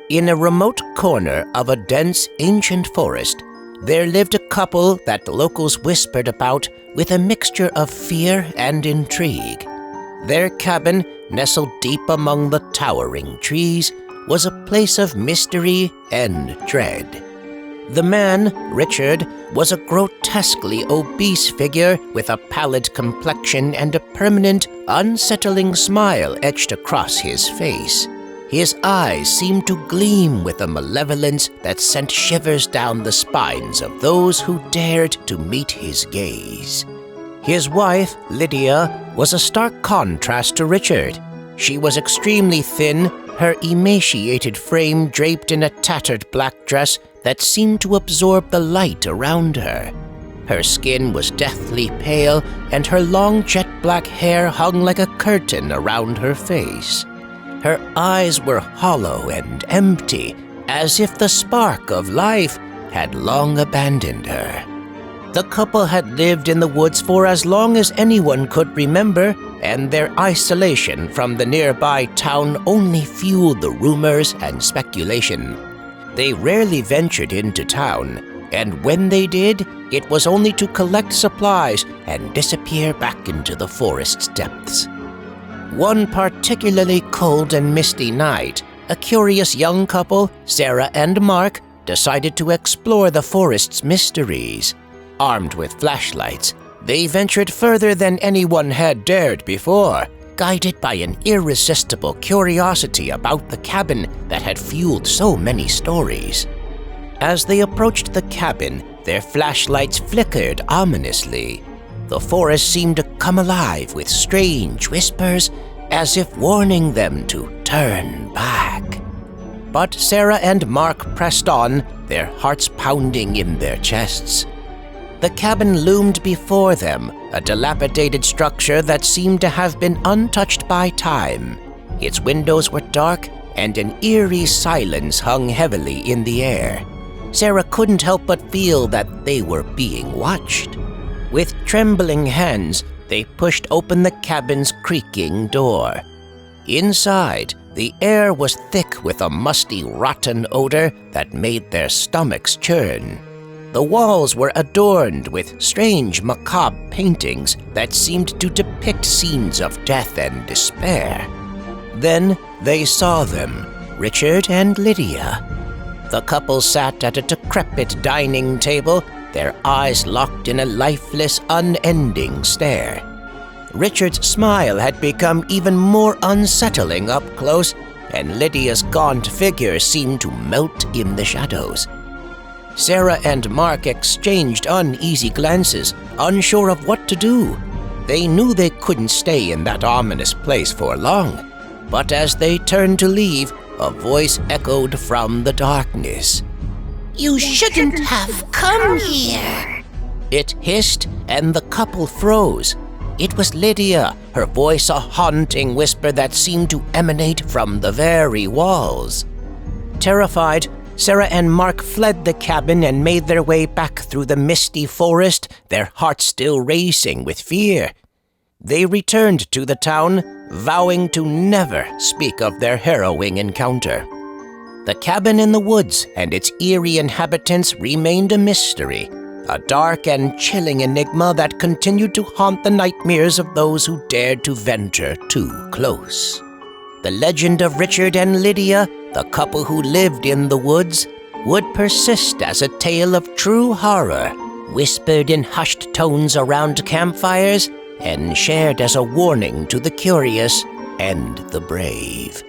In a remote corner of a dense, ancient forest, there lived a couple that locals whispered about with a mixture of fear and intrigue. Their cabin, nestled deep among the towering trees, was a place of mystery and dread. The man, Richard, was a grotesquely obese figure with a pallid complexion and a permanent, unsettling smile etched across his face. His eyes seemed to gleam with a malevolence that sent shivers down the spines of those who dared to meet his gaze. His wife, Lydia, was a stark contrast to Richard. She was extremely thin, her emaciated frame draped in a tattered black dress that seemed to absorb the light around her. Her skin was deathly pale, and her long jet-black hair hung like a curtain around her face. Her eyes were hollow and empty, as if the spark of life had long abandoned her. The couple had lived in the woods for as long as anyone could remember, and their isolation from the nearby town only fueled the rumors and speculation. They rarely ventured into town, and when they did, it was only to collect supplies and disappear back into the forest's depths. One particularly cold and misty night, a curious young couple, Sarah and Mark, decided to explore the forest's mysteries. Armed with flashlights, they ventured further than anyone had dared before, guided by an irresistible curiosity about the cabin that had fueled so many stories. As they approached the cabin, their flashlights flickered ominously. The forest seemed to come alive with strange whispers, as if warning them to turn back. But Sarah and Mark pressed on, their hearts pounding in their chests. The cabin loomed before them, a dilapidated structure that seemed to have been untouched by time. Its windows were dark, and an eerie silence hung heavily in the air. Sarah couldn't help but feel that they were being watched. With trembling hands, they pushed open the cabin's creaking door. Inside, the air was thick with a musty, rotten odor that made their stomachs churn. The walls were adorned with strange, macabre paintings that seemed to depict scenes of death and despair. Then they saw them, Richard and Lydia. The couple sat at a decrepit dining table, their eyes locked in a lifeless, unending stare. Richard's smile had become even more unsettling up close, and Lydia's gaunt figure seemed to melt in the shadows. Sarah and Mark exchanged uneasy glances, unsure of what to do. They knew they couldn't stay in that ominous place for long, but as they turned to leave, a voice echoed from the darkness. "You shouldn't have come here," it hissed, and the couple froze. It was Lydia, her voice a haunting whisper that seemed to emanate from the very walls. Terrified, Sarah and Mark fled the cabin and made their way back through the misty forest, their hearts still racing with fear. They returned to the town, vowing to never speak of their harrowing encounter. The cabin in the woods and its eerie inhabitants remained a mystery, a dark and chilling enigma that continued to haunt the nightmares of those who dared to venture too close. The legend of Richard and Lydia, the couple who lived in the woods, would persist as a tale of true horror, whispered in hushed tones around campfires and shared as a warning to the curious and the brave.